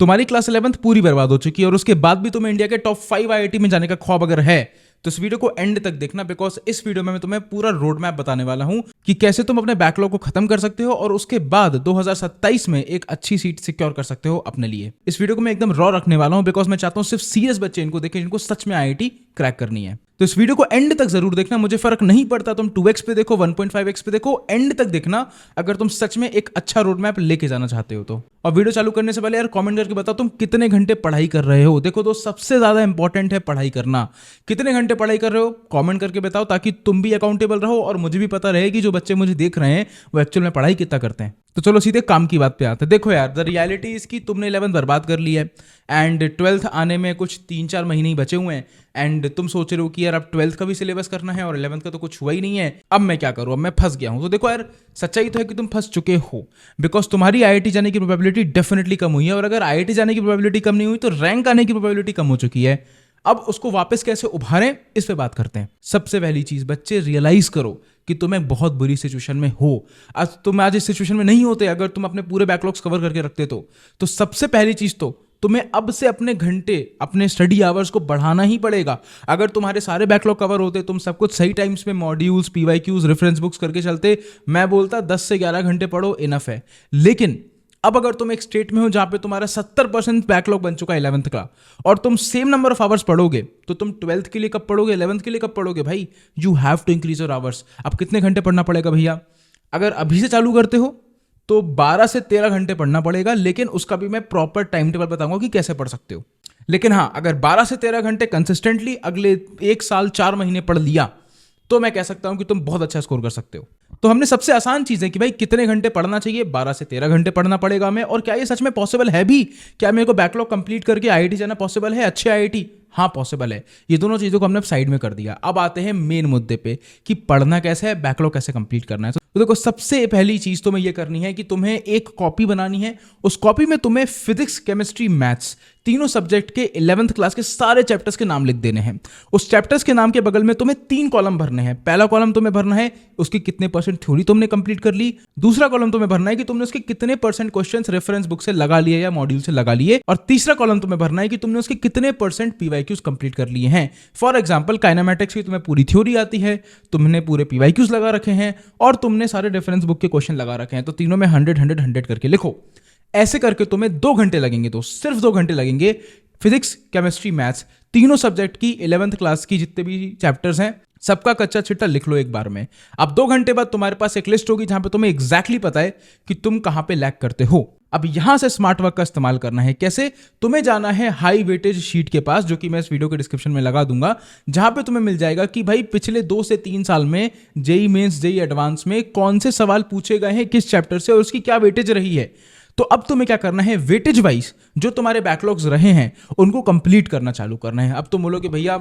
तुम्हारी class 11th पूरी बर्बाद हो चुकी है और उसके बाद भी तुम्हें इंडिया के टॉप 5 आईआईटी में जाने का ख्वाब अगर है तो इस वीडियो को एंड तक देखना, बिकॉज इस वीडियो में मैं तुम्हें पूरा रोड मैप बताने वाला हूं कि कैसे तुम अपने बैकलॉग को खत्म कर सकते हो और उसके बाद 2027 में एक अच्छी सीट सिक्योर कर सकते हो अपने लिए। इस वीडियो को मैं एकदम रॉ रखने वाला हूं बिकॉज मैं चाहता हूं सिर्फ सीरियस बच्चे इनको देखें जिनको सच में आईआईटी क्रैक करनी है। तो इस वीडियो को एंड तक जरूर देखना, मुझे फर्क नहीं पड़ता तुम 2x पे देखो 1.5x पे देखो, एंड तक देखना अगर तुम सच में एक अच्छा रोड मैप लेके जाना चाहते हो तो। और वीडियो चालू करने से पहले यार कमेंट करके बताओ तुम कितने घंटे पढ़ाई कर रहे हो। देखो दोस्त, सबसे ज्यादा इंपॉर्टेंट है पढ़ाई करना। कितने घंटे पढ़ाई कर रहे हो कमेंट करके बताओ ताकि तुम भी अकाउंटेबल रहो और मुझे भी पता रहे कि जो बच्चे मुझे देख रहे हैं वो एक्चुअल में पढ़ाई कितना करते हैं। तो चलो सीधे काम की बात पे आते हैं। देखो यार, द रियलिटी इसकी तुमने 11th बर्बाद कर ली है एंड 12th आने में कुछ 3-4 महीने ही बचे हुए हैं एंड तुम सोच रहे हो कि यार अब 12th का भी सिलेबस करना है और 11th का तो कुछ हुआ ही नहीं है, अब मैं क्या करूं, अब मैं फंस गया हूं। तो देखो यार, सच्चाई तो है कि तुम फंस चुके हो बिकॉज तुम्हारी आईआईटी जाने की प्रोबेबिलिटी डेफिनेटली कम हुई है और अगर आईआईटी जाने की प्रोबेबिलिटी कम नहीं हुई तो रैंक आने की प्रोबेबिलिटी कम हो चुकी है। अब उसको वापस कैसे उभारें इस पे बात करते हैं। सबसे पहली चीज, बच्चे रियलाइज करो कि तुम एक बहुत बुरी सिचुएशन में हो। आज तुम इस सिचुएशन में नहीं होते अगर तुम अपने पूरे बैकलॉग्स कवर करके रखते तो सबसे पहली चीज तो तुम्हें अब से अपने घंटे, अपने स्टडी आवर्स को बढ़ाना ही पड़ेगा। अगर तुम्हारे सारे बैकलॉग कवर होते, तुम सब कुछ सही टाइम्स में मॉड्यूल्स, पीवाईक्यूज, रेफरेंस बुक्स करके चलते, मैं बोलता 10 से 11 घंटे पढ़ो, इनफ है। लेकिन अब अगर तुम एक स्टेट में हो जहां पे तुम्हारा 70% बैकलॉग बन चुका है 11th का और तुम सेम नंबर ऑफ आवर्स पढ़ोगे तो तुम 12th के लिए कब पढ़ोगे, 11th के लिए कब पढ़ोगे भाई? You have to increase your hours. अब कितने घंटे पढ़ना पड़ेगा भैया? अगर अभी से चालू करते हो तो 12 से 13 घंटे पढ़ना पड़ेगा, लेकिन उसका भी मैं प्रॉपर टाइम टेबल बताऊंगा कि कैसे पढ़ सकते हो। लेकिन हाँ, अगर 12 से 13 घंटे कंसिस्टेंटली अगले 1 साल 4 महीने पढ़ लिया तो मैं कह सकता हूं कि तुम बहुत अच्छा स्कोर कर सकते हो। तो हमने सबसे आसान चीज है कि भाई कितने घंटे पढ़ना चाहिए, 12 से 13 घंटे पढ़ना पड़ेगा हमें। और क्या ये सच में पॉसिबल है भी? क्या मेरे को बैकलॉग कंप्लीट करके आईआईटी जाना पॉसिबल है, अच्छे आईआईटी? हाँ पॉसिबल है। ये दोनों चीजों को हमने साइड में कर दिया। अब आते हैं मेन मुद्दे पे कि पढ़ना कैसे है, बैकलॉग कैसे कंप्लीट करना है। तो देखो, सबसे पहली चीज तुम्हें ये करनी है कि तुम्हें एक कॉपी बनानी है। उस कॉपी में तुम्हें फिजिक्स, केमिस्ट्री, मैथ्स तीनों सब्जेक्ट के 11th क्लास के सारे चैप्टर्स के नाम लिख देने हैं। उस चैप्टर्स के नाम के बगल में तुम्हें 3 कॉलम भरने हैं। पहला कॉलम तुम्हें भरना है उसकी कितने परसेंट थ्योरी तुमने कंप्लीट कर ली। दूसरा कॉलम तुम्हें भरना है कि तुमने उसके कितने परसेंट क्वेश्चंस रेफरेंस बुक से लगा लिए या मॉड्यूल से लगा लिए। और तीसरा कॉलम तुम्हें भरना है कि तुमने उसके कितने परसेंट पीवाईक्यूज कंप्लीट कर लिए हैं। फॉर एग्जांपल, काइनेमैटिक्स की तुम्हें पूरी थ्योरी आती है, तुमने पूरे पीवाईक्यूज लगा रखे हैं और तुमने सारे रेफरेंस बुक के क्वेश्चन लगा रखे हैं। तो तीनों में 100 करके लिखो। ऐसे करके तुम्हें 2 घंटे लगेंगे, तो सिर्फ 2 घंटे लगेंगे। फिजिक्स, केमिस्ट्री, मैथ्स तीनों सब्जेक्ट की 11th क्लास की जितने भी चैप्टर्स हैं सबका कच्चा चिट्ठा लिख लो एक बार में। अब 2 घंटे बाद तुम्हारे पास एक लिस्ट होगी जहां पे तुम्हें एग्जैक्टली पता है कि तुम कहां पे लैग करते हो। अब यहां से स्मार्ट वर्क का इस्तेमाल करना है। कैसे? तुम्हें जाना है हाई वेटेज शीट के पास, जो कि मैं इस वीडियो के डिस्क्रिप्शन में लगा दूंगा, जहां पे तुम्हें मिल जाएगा कि भाई पिछले 2 से 3 साल में जेई मेंस, जेई एडवांस में कौन से सवाल पूछे गए हैं किस चैप्टर से और उसकी क्या वेटेज रही है। तो अब तुम्हें क्या करना है, वेटेज वाइज जो तुम्हारे बैकलॉग्स रहे हैं उनको कंप्लीट करना चालू करना है। अब तुम बोलोगे भैया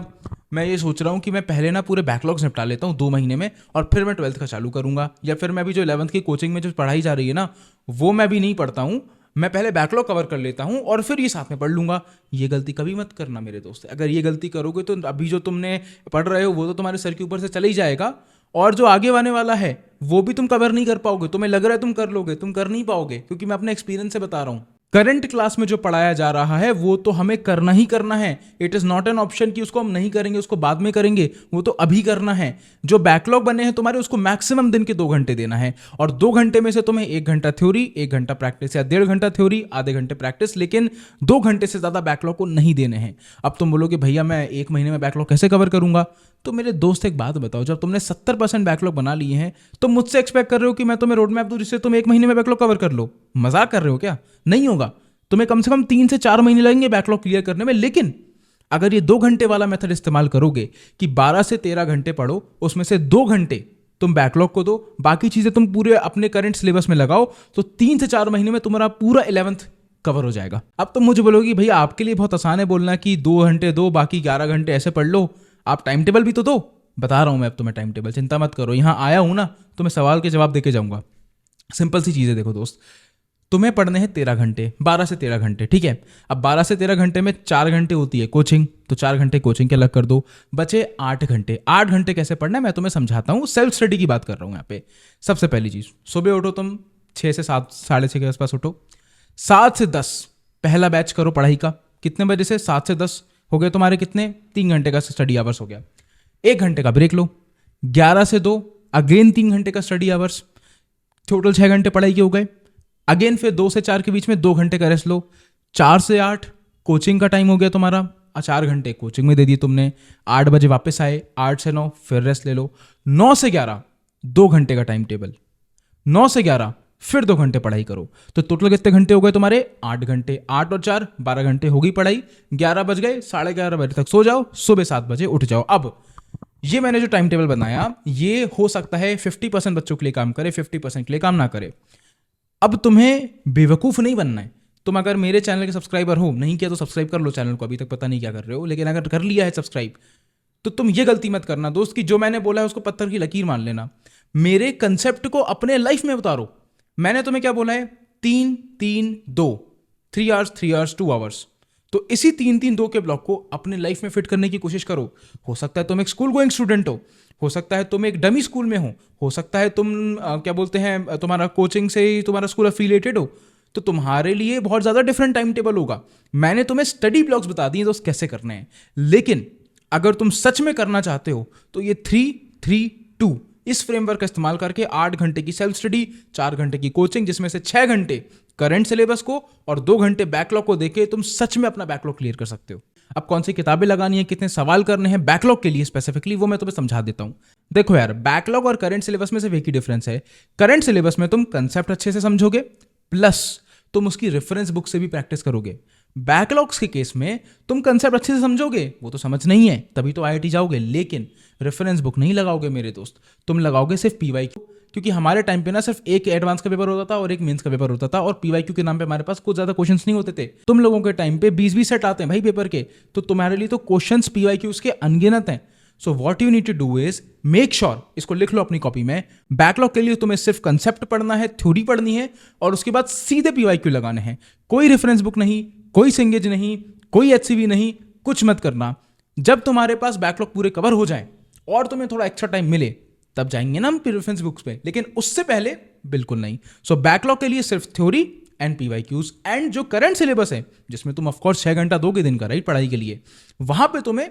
मैं ये सोच रहा हूँ कि मैं पहले ना पूरे बैकलॉग्स निपटा लेता हूँ 2 महीने में और फिर मैं 12th का चालू करूंगा, या फिर मैं अभी जो 11th की कोचिंग में जो पढ़ाई जा रही है ना वो मैं भी नहीं पढ़ता हूँ, मैं पहले बैकलॉग कवर कर लेता हूँ और फिर ये साथ में पढ़ लूंगा। ये गलती कभी मत करना मेरे दोस्त। अगर ये गलती करोगे तो अभी जो तुमने पढ़ रहे हो वो तो तुम्हारे सर के ऊपर से चले ही जाएगा और जो आगे आने वाला है वो भी तुम कवर नहीं कर पाओगे। तुम्हें लग रहा है तुम कर लोगे, तुम कर नहीं पाओगे, क्योंकि मैं अपने एक्सपीरियंस से बता रहा हूं। करंट क्लास में जो पढ़ाया जा रहा है वो तो हमें करना ही करना है। It is not an option कि उसको हम नहीं करेंगे, उसको बाद में करेंगे, वो तो अभी करना है। जो बैकलॉग बने हैं तुम्हारे उसको मैक्सिमम दिन के 2 घंटे देना है और 2 घंटे में से तुम्हें 1 घंटा थ्योरी, 1 घंटा प्रैक्टिस या 1.5 घंटा थ्योरी, आधे घंटे प्रैक्टिस, लेकिन 2 घंटे से ज्यादा बैकलॉग को नहीं देने हैं। अब तुम बोलोगे भैया मैं 1 महीने में बैकलॉग कैसे कवर करूंगा? तो मेरे दोस्त एक बात बताओ, जब तुमने 70% बैकलॉग बना लिए हैं तो मुझसे एक्सपेक्ट कर रहे हो कि मैं तुम्हें रोड मैप दूं जिससे तुम 1 महीने में बैकलॉग कवर कर लो? मजाक कर रहे हो क्या? नहीं होगा। तुम्हें कम से कम 3 से 4 महीने लगेंगे बैकलॉग क्लियर करने में। लेकिन अगर ये 2 घंटे वाला मेथड इस्तेमाल करोगे कि 12 से 13 घंटे पढ़ो, उसमें से 2 घंटे तुम बैकलॉग को दो, बाकी चीजें तुम पूरे अपने करंट सिलेबस में लगाओ, तो 3 से 4 महीने में तुम्हारा पूरा 11th कवर हो जाएगा। अब तुम मुझे बोलोगी भैया आपके लिए बहुत आसान है बोलना कि 2 घंटे दो, बाकी 11 घंटे ऐसे पढ़ लो, आप टाइम टेबल भी तो दो। बता रहा हूं मैं अब तुम्हें टाइम टेबल, चिंता मत करो। यहां आया हूं ना तो मैं सवाल के जवाब देके जाऊंगा। सिंपल सी चीज है। देखो दोस्त, तुम्हें पढ़ने हैं 13 घंटे, 12 से 13 घंटे, ठीक है। अब 12 से 13 घंटे में 4 घंटे होती है कोचिंग, तो 4 घंटे कोचिंग के अलग कर दो, बचे 8 घंटे। 8 घंटे कैसे पढ़ना है मैं तुम्हें समझाता हूं। सेल्फ स्टडी की बात कर रहा हूं यहाँ पे। सबसे पहली चीज, सुबह उठो तुम 6 से 7, 6:30 के आसपास उठो। 7 से 10 पहला बैच करो पढ़ाई का, कितने बजे से? 7 से 10 हो गए तुम्हारे कितने? 3 घंटे का स्टडी आवर्स हो गया। 1 घंटे का ब्रेक लो, 11 से 2 अगेन 3 घंटे का स्टडी आवर्स, टोटल 6 घंटे पढ़ाई के हो गए। अगेन फिर 2 से 4 के बीच में 2 घंटे का रेस्ट लो, 4 से 8 कोचिंग का टाइम हो गया तुम्हारा, 4 घंटे कोचिंग में दे दिए तुमने, 8 बजे वापस आए, 8 से 9 फिर रेस्ट ले लो, 9 से 11 2 घंटे का टाइम टेबल, 9 से 11 फिर 2 घंटे पढ़ाई करो। तो टोटल कितने घंटे हो गए तुम्हारे? 8 घंटे, 8 और 4 12 घंटे हो गई पढ़ाई। 11 बज गए, 11:30 बजे तक सो जाओ, सुबह 7 बजे उठ जाओ। अब ये मैंने जो टाइम टेबल बनाया, ये हो सकता है 50% बच्चों के लिए काम करे, 50% के लिए काम ना करे। अब तुम्हें बेवकूफ नहीं बनना है। तुम अगर मेरे चैनल के सब्सक्राइबर हो, नहीं किया तो सब्सक्राइब कर लो चैनल को, अभी तक पता नहीं क्या कर रहे हो, लेकिन अगर कर लिया है सब्सक्राइब तो तुम ये गलती मत करना दोस्त कि जो मैंने बोला है उसको पत्थर की लकीर मान लेना। मेरे कंसेप्ट को अपने लाइफ में उतारो। मैंने तुम्हें क्या बोला है? 3-3-2, 3 आवर्स 3 आवर्स 2 आवर्स। तो इसी 3-3-2 के ब्लॉक को अपने लाइफ में फिट करने की कोशिश करो। हो सकता है तुम एक स्कूल गोइंग स्टूडेंट हो सकता है तुम एक डमी स्कूल में हो सकता है तुम क्या बोलते हैं, तुम्हारा कोचिंग से ही तुम्हारा स्कूल अफिलिएटेड हो, तो तुम्हारे लिए बहुत ज़्यादा डिफरेंट टाइम टेबल होगा। मैंने तुम्हें स्टडी ब्लॉक्स बता दिए दोस्त कैसे करने हैं, लेकिन अगर तुम सच में करना चाहते हो तो ये 3-3-2 इस फ्रेमवर्क का इस्तेमाल करके 8 घंटे की सेल्फ स्टडी, 4 घंटे की कोचिंग, जिसमें से 6 घंटे करंट सिलेबस को और 2 घंटे बैकलॉग को देके तुम सच में अपना बैकलॉग क्लियर कर सकते हो। अब कौन सी किताबें लगानी है, कितने सवाल करने हैं बैकलॉग के लिए स्पेसिफिकली, वो मैं तुम्हें समझा देता हूं। देखो यार, बैकलॉग और करंट सिलेबस में सिर्फ एक ही डिफरेंस है। करंट सिलेबस में तुम कंसेप्ट अच्छे से समझोगे, प्लस तुम उसकी रेफरेंस बुक से भी प्रैक्टिस करोगे। बैकलॉग्स के केस में तुम कंसेप्ट अच्छे से समझोगे, वो तो समझ नहीं है तभी तो आईआईटी जाओगे, लेकिन रेफरेंस बुक नहीं लगाओगे मेरे दोस्त, तुम लगाओगे सिर्फ पीवाईक्यू। क्योंकि हमारे टाइम पे ना सिर्फ एक एडवांस का पेपर होता था और एक मेंस का पेपर होता था, और पीवाईक्यू के नाम पे हमारे पास कुछ ज्यादा क्वेश्चंस नहीं होते थे। तुम लोगों के टाइम पे 20-20 सेट आते हैं भाई पेपर के, तो तुम्हारे लिए तो क्वेश्चंस पीवाईक्यूज के अनगिनत हैं। So what you need to do is make sure, इसको लिख लो अपनी कॉपी में, बैकलॉग के लिए तुम्हें सिर्फ कंसेप्ट पढ़ना है, थ्योरी पढ़नी है, और उसके बाद सीधे पीवाईक्यू लगाने हैं। कोई रेफरेंस बुक नहीं, कोई सिंगेज नहीं, कोई एचसीवी नहीं, कुछ मत करना। जब तुम्हारे पास बैकलॉग पूरे कवर हो जाए और तुम्हें थोड़ा एक्स्ट्रा टाइम मिले, तब जाएंगे ना हम रेफरेंस बुक्स पे, लेकिन उससे पहले बिल्कुल नहीं। सो बैकलॉग के लिए सिर्फ थ्योरी एंड पीवाईक्यूज, एंड जो करंट सिलेबस है जिसमें तुम ऑफकोर्स 6 घंटा दोगे दिन का, राइट, पढ़ाई के लिए, वहां पे तुम्हें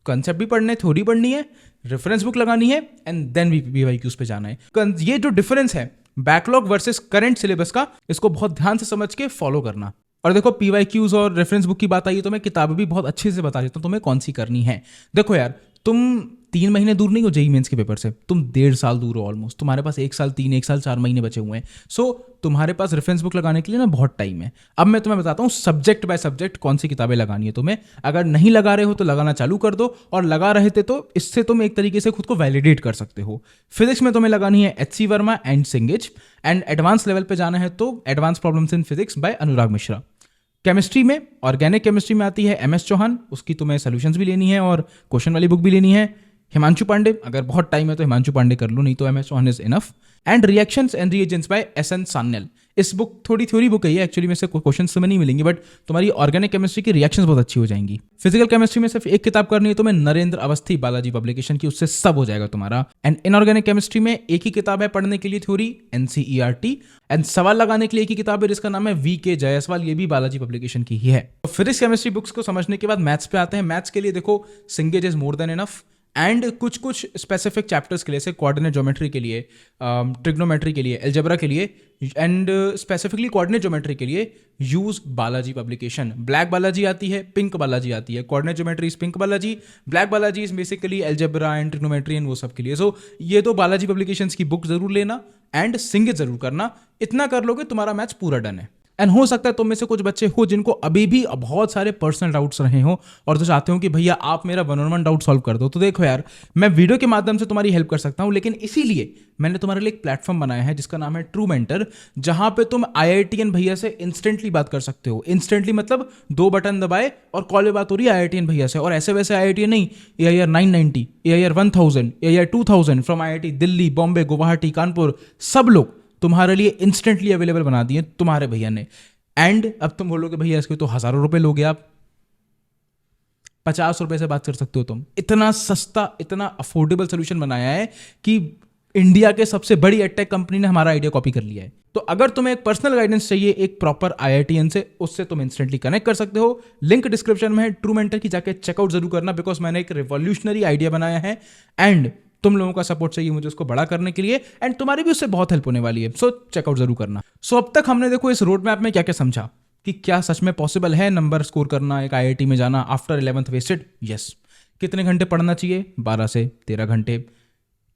कंसेप्ट भी पढ़ने, थ्योरी पढ़नी है, रेफरेंस बुक लगानी है, एंड देन भी पीवाईक्यूज पे जाना है। ये जो डिफरेंस है बैकलॉग वर्सेस करंट सिलेबस का, इसको बहुत ध्यान से समझ के फॉलो करना। और देखो, पीवाईक्यूज और रेफरेंस बुक की बात आई तो मैं किताबें भी बहुत अच्छे से बता देता हूँ तुम्हें कौन सी करनी है। देखो यार, तुम 3 महीने दूर नहीं हो जेईई मेंस के पेपर से, तुम 1.5 साल दूर हो ऑलमोस्ट। तुम्हारे पास 1 साल 3, 1 साल 4 महीने बचे हुए हैं। सो तुम्हारे पास रेफरेंस बुक लगाने के लिए ना बहुत टाइम है। अब मैं तुम्हें बताता हूँ सब्जेक्ट बाय सब्जेक्ट कौन सी किताबें लगानी है तुम्हें। अगर नहीं लगा रहे हो तो लगाना चालू कर दो, और लगा रहे थे तो इससे तुम एक तरीके से खुद को वैलिडेट कर सकते हो। फिजिक्स में तुम्हें लगानी है HC Verma and सिंगेज, and advance level पे जाना है तो advance problems in physics bye Anurag Mishra. Chemistry में, ऑर्गेनिक केमिस्ट्री में आती है एमएस चौहान, उसकी तुम्हें सॉल्यूशंस भी लेनी है और क्वेश्चन वाली बुक भी लेनी है। हिमांशु पांडे, अगर बहुत टाइम है तो हिमांशु पांडे कर लो, नहीं तो MS Chauhan is enough. And reactions and reagents by SN Sanyal. इस बुक थोड़ी थ्योरी बुक है, एक्चुअली में से क्वेश्चन तुम्हें नहीं मिलेंगे, बट तुम्हारी ऑर्गेनिक केमिस्ट्री की रिएक्शंस बहुत अच्छी हो जाएंगी। फिजिकल केमिस्ट्री में सिर्फ एक किताब करनी है तुम्हें, नरेंद्र अवस्थी बालाजी पब्लिकेशन की, उससे सब हो जाएगा तुम्हारा। एंड इनऑर्गेनिक केमिस्ट्री में एक ही किताब है पढ़ने के लिए, थ्योरी एनसीईआरटी, एंड सवाल लगाने के लिए एक ही किताब है जिसका नाम है वीके जायसवाल, ये भी बालाजी पब्लिकेशन की ही है। तो फिजिक्स केमिस्ट्री बुक्स को समझने के बाद मैथ्स पे आते हैं। मैथ्स के लिए देखो, सिंगेज is more than enough, and कुछ कुछ स्पेसिफिक चैप्टर्स के लिए, जैसे कोऑर्डिनेट ज्योमेट्री के लिए, ट्रिग्नोमेट्री के लिए, अलजेब्रा के लिए, एंड स्पेसिफिकली कोऑर्डिनेट ज्योमेट्री के लिए use Balaji publication. Black Balaji आती है, पिंक बालाजी आती है। Coordinate geometry is pink Balaji, black Balaji is basically algebra and trigonometry and वो सब के लिए। सो ये तो बालाजी पब्लिकेशंस की बुक जरूर लेना, एंड सिंगेज जरूर करना। इतना कर लोगे तुम्हारा मैथ्स पूरा डन है। एंड हो सकता है तुम में से कुछ बच्चे हो जिनको अभी भी बहुत सारे पर्सनल डाउट्स रहे हो और तो चाहते हो कि भैया आप मेरा 1-on-1 डाउट सॉल्व कर दो। तो देखो यार, मैं वीडियो के माध्यम से तुम्हारी हेल्प कर सकता हूं, लेकिन इसीलिए मैंने तुम्हारे लिए एक प्लेटफॉर्म बनाया है जिसका नाम है ट्रू मेंटर, जहां पे तुम आईआईटीएन भैया से इंस्टेंटली बात कर सकते हो। इंस्टेंटली मतलब 2 बटन दबाए और कॉल पे बात हो रही है आईआईटीएन भैया से, और ऐसे वैसे आईआईटीएन नहीं, AIR 990, AIR 1000, AIR 2000 from IIT Delhi, Bombay, Guwahati, Kanpur, सब लोग तुम्हारे लिए इंस्टेंटली अवेलेबल बना दिए तुम्हारे भैया ने। एंड अब तुम बोलोगे भैया इसके तो हजारों रुपए लोगे आप, 50 रुपए से बात कर सकते हो तुम। इतना सस्ता, इतना अफोर्डेबल सोल्यूशन बनाया है कि इंडिया के सबसे बड़ी एडटेक कंपनी ने हमारा आइडिया कॉपी कर लिया है। तो अगर तुम्हें एक पर्सनल गाइडेंस चाहिए एक प्रॉपर आईआईटीएन से, उससे तुम इंस्टेंटली कनेक्ट कर सकते हो। लिंक डिस्क्रिप्शन में है, ट्रू मेंटर की जाके चेकआउट जरूर करना, बिकॉज मैंने एक रिवॉल्यूशनरी आइडिया बनाया है एंड तुम लोगों का सपोर्ट चाहिए मुझे उसको बड़ा करने के लिए, एंड तुम्हारी भी उससे बहुत हेल्प होने वाली है। सो चेकआउट जरूर करना। सो अब तक हमने देखो इस रोड मैप में क्या क्या समझा कि क्या सच में पॉसिबल है नंबर स्कोर करना, एक आईआईटी में जाना आफ्टर 11th वेस्टेड। यस। कितने घंटे पढ़ना चाहिए? 12 से 13 घंटे।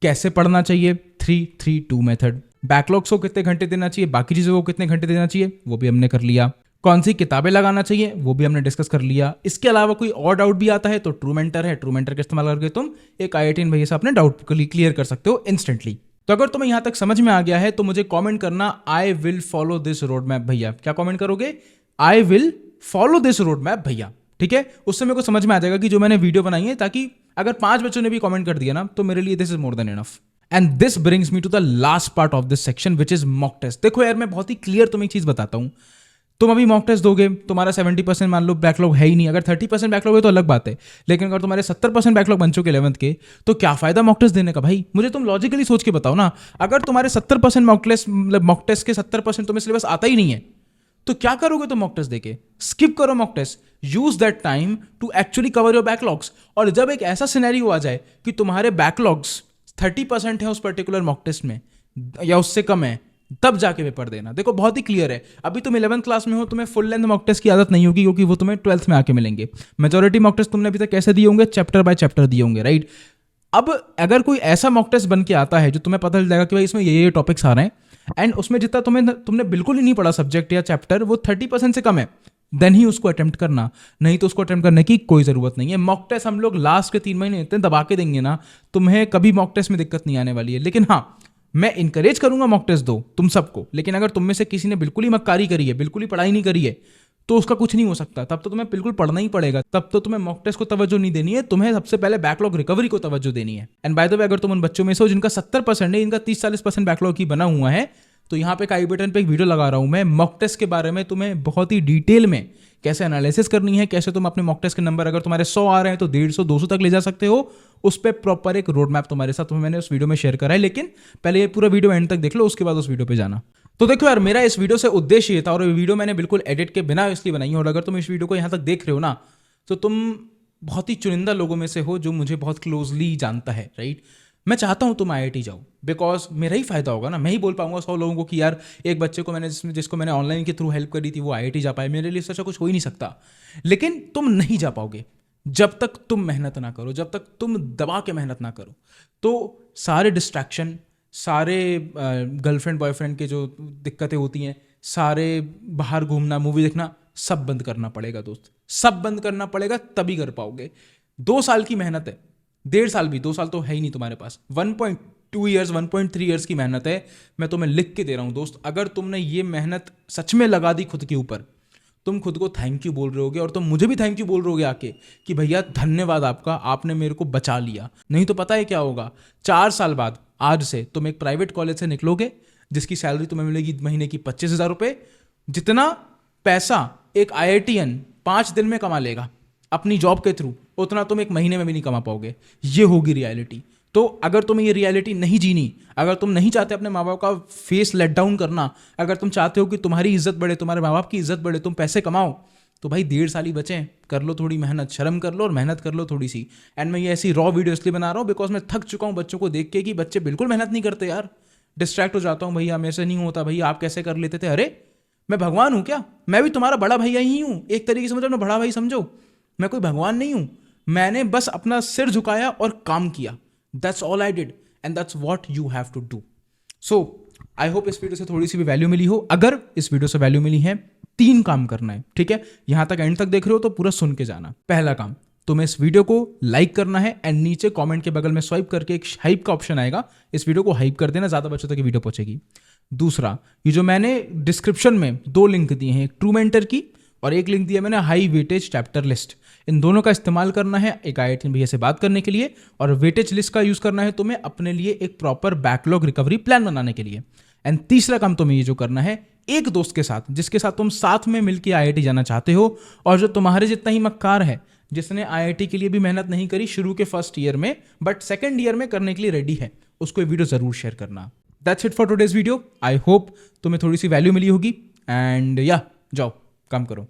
कैसे पढ़ना चाहिए? 3-3-2 मेथड। बैकलॉग्स को कितने घंटे देना चाहिए, बाकी चीज़ों को कितने घंटे देना चाहिए, वो भी हमने कर लिया। कौन सी किताबें लगाना चाहिए वो भी हमने डिस्कस कर लिया। इसके अलावा कोई और डाउट भी आता है तो ट्रू मेंटर है, ट्रू मेंटर का इस्तेमाल करके तुम एक आईआईटीएन भैया से अपने डाउट क्लियर कर सकते हो इंस्टेंटली। तो अगर तुम्हें यहां तक समझ में आ गया है तो मुझे कमेंट करना, I will follow this road map भैया। क्या कमेंट करोगे? I will follow this road map भैया। ठीक है, उससे मेरे को समझ में आ जाएगा कि जो मैंने वीडियो बनाई है, ताकि अगर 5 बच्चों ने भी कमेंट कर दिया ना तो मेरे लिए this is more than enough. And this brings me to the last part of this section which is mock test. देखो यार, मैं बहुत ही क्लियर तुम्हें एक चीज बताता हूं। तुम अभी मॉक टेस्ट दोगे, तुम्हारा 70% मान लो बैकलॉग है ही नहीं। अगर 30% बैकलॉग है तो अलग बात है, लेकिन अगर तुम्हारे 70% बैकलॉग बन चुके 11th के, तो क्या फायदा मॉक टेस्ट देने का भाई? मुझे तुम लॉजिकली सोच के बताओ ना। अगर तुम्हारे 70% मॉक टेस्ट के 70% तुम्हें सिलेबस आता ही नहीं है, तो क्या करोगे तुम मॉक टेस्ट देके? स्किप करो mock test, use that time to actually cover your backlogs. और जब एक ऐसा सिनेरियो आ जाए कि तुम्हारे बैकलॉग्स 30% है उस पर्टिकुलर मॉक टेस्ट में या उससे कम है, तब जाके पेपर देना। देखो बहुत ही क्लियर है, अभी तुम 11th क्लास में हो, तुम्हें फुल लेंथ मॉक टेस्ट की आदत नहीं होगी, क्योंकि वो तुम्हें 12th में आके मिलेंगे। मेजॉरिटी मॉक टेस्ट तुमने अभी तक कैसे दिए होंगे? चैप्टर बाय चैप्टर दिए होंगे, राइट? अब अगर कोई ऐसा मॉक टेस्ट बन के आता है जो तुम्हें पता चल जाएगा कि भाई इसमें ये टॉपिक्स आ रहे हैं, एंड उसमें जितना तुमने बिल्कुल ही नहीं पढ़ा सब्जेक्ट या चैप्टर, वो 30% से कम है, देन ही उसको अटेम्प्ट करना। नहीं तो उसको अटेम्प्ट करने की कोई जरूरत नहीं है। मॉक टेस्ट हम लोग लास्ट के 3 महीने इतने दबा के देंगे ना, तुम्हें कभी मॉक टेस्ट में दिक्कत नहीं आने वाली है। लेकिन हाँ, मैं इंकरेज करूंगा मॉक टेस्ट दो तुम सबको, लेकिन अगर तुम में से किसी ने बिल्कुल ही मक्कारी करी है, बिल्कुल ही पढ़ाई नहीं करी है, तो उसका कुछ नहीं हो सकता। तब तो तुम्हें बिल्कुल पढ़ना ही पड़ेगा। तब तो तुम्हें मॉक टेस्ट को तवज्जो नहीं देनी है, तुम्हें सबसे पहले बैकलॉग रिकवरी को तवज्जो देनी है। एंड बाय द वे, अगर तुम उन बच्चों में से हो जिनका 70% है, इनका 30-40% बैकलॉग ही बना हुआ है, तो यहाँ पे आई बटन पे एक वीडियो लगा रहा हूं मैं मॉक टेस्ट के बारे में, तुम्हें बहुत ही डिटेल में कैसे एनालिसिस करनी है, कैसे तुम अपने मॉक टेस्ट के नंबर अगर तुम्हारे 100 आ रहे हैं तो 150-200 तक ले जा सकते हो। उस पर प्रॉपर एक रोड मैप तुम्हारे साथ मैंने उस वीडियो में शेयर करा है। लेकिन पहले ये पूरा वीडियो एंड तक देख लो, उसके बाद उस वीडियो पे जाना। तो देखो यार, मेरा इस वीडियो से उद्देश्य ये था, और ये वीडियो मैंने बिल्कुल एडिट के बिना इसलिए बनाई है। और अगर तुम इस वीडियो को यहाँ तक देख रहे हो ना, तो तुम बहुत ही चुनिंदा लोगों में से हो जो मुझे बहुत क्लोजली जानता है, राइट? मैं चाहता हूं तुम आईआईटी जाओ, बिकॉज मेरा ही फायदा होगा ना। मैं ही बोल पाऊंगा 100 लोगों को कि यार एक बच्चे को मैंने जिसको मैंने ऑनलाइन के थ्रू हेल्प करी थी वो आईआईटी जा पाए। मेरे लिए इससे अच्छा कुछ हो ही नहीं सकता। लेकिन तुम नहीं जा पाओगे जब तक तुम मेहनत ना करो, जब तक तुम दबा के मेहनत ना करो। तो सारे डिस्ट्रैक्शन, सारे गर्लफ्रेंड बॉयफ्रेंड के जो दिक्कतें होती हैं, सारे बाहर घूमना, मूवी देखना, सब बंद करना पड़ेगा दोस्त। सब बंद करना पड़ेगा, तभी कर पाओगे। 2 साल की मेहनत है, 1.5 साल भी, 2 साल तो है ही नहीं तुम्हारे पास, 1.2 ईयर्स 1.3 ईयर्स की मेहनत है। मैं तुम्हें लिख के दे रहा हूं दोस्त, अगर तुमने ये मेहनत सच में लगा दी खुद के ऊपर, तुम खुद को थैंक यू बोल रहे होगे, और तुम मुझे भी थैंक यू बोल रहे होगे आके कि भैया धन्यवाद आपका, आपने मेरे को बचा लिया। नहीं तो पता है क्या होगा, 4 साल बाद आज से तुम एक प्राइवेट कॉलेज से निकलोगे जिसकी सैलरी तुम्हें मिलेगी महीने की 25,000 रुपये। जितना पैसा एक आईआईटीएन 5 दिन में कमा लेगा अपनी जॉब के थ्रू, उतना तुम एक महीने में भी नहीं कमा पाओगे। ये होगी रियलिटी। तो अगर तुम्हें ये रियलिटी नहीं जीनी, अगर तुम नहीं चाहते अपने माँ बाप का फेस लेट डाउन करना, अगर तुम चाहते हो कि तुम्हारी इज्जत बढ़े, तुम्हारे माँ बाप की इज्जत बढ़े, तुम पैसे कमाओ, तो भाई 1.5 साल ही बचे, कर लो थोड़ी मेहनत, शर्म कर लो और मेहनत कर लो थोड़ी सी। एंड मैं ये ऐसी रॉ वीडियो इसलिए बना रहा हूँ बिकॉज मैं थक चुका हूँ बच्चों को देख के कि बच्चे बिल्कुल मेहनत नहीं करते यार। डिस्ट्रैक्ट हो जाता हूँ, भैया मेरे से नहीं होता, भैया आप कैसे कर लेते थे। अरे मैं भगवान हूँ क्या? मैं भी तुम्हारा बड़ा भैया ही हूँ, एक तरीके से मतलब बड़ा भाई समझो। मैं कोई भगवान नहीं हूँ, मैंने बस अपना सिर झुकाया और काम किया। That's all I did and that's what you have to do. So I hope इस वीडियो से थोड़ी सी भी वैल्यू मिली हो। अगर इस वीडियो से वैल्यू मिली है, 3 काम करना है, ठीक है? यहां तक एंड तक देख रहे हो तो पूरा सुन के जाना। पहला काम, तुम्हें इस वीडियो को लाइक करना है एंड नीचे कमेंट के बगल में स्वाइप करके एक हाइप का ऑप्शन आएगा, इस वीडियो को हाइप कर देना, ज्यादा बच्चों तक वीडियो पहुंचेगी। दूसरा, ये जो मैंने डिस्क्रिप्शन में 2 लिंक दिए हैं, एक ट्रू मेंटर की और एक लिंक दिया मैंने हाई वेटेज चैप्टर लिस्ट, इन दोनों का इस्तेमाल करना है एक आईआईटी भैया से बात करने के लिए, और वेटेज लिस्ट का यूज करना है तुम्हें अपने लिए एक प्रॉपर बैकलॉग रिकवरी प्लान बनाने के लिए। एंड तीसरा काम तुम्हें ये जो करना है, एक दोस्त के साथ जिसके साथ तुम साथ में मिलकर आईआईटी जाना चाहते हो और जो तुम्हारे जितना ही मक्कार है, जिसने आईआईटी के लिए भी मेहनत नहीं करी शुरू के फर्स्ट ईयर में, बट सेकंड ईयर में करने के लिए रेडी है, उसको ये वीडियो ज़रूर शेयर करना। That's it for today's video. I hope तुम्हें थोड़ी सी वैल्यू मिली होगी एंड या जाओ काम करो।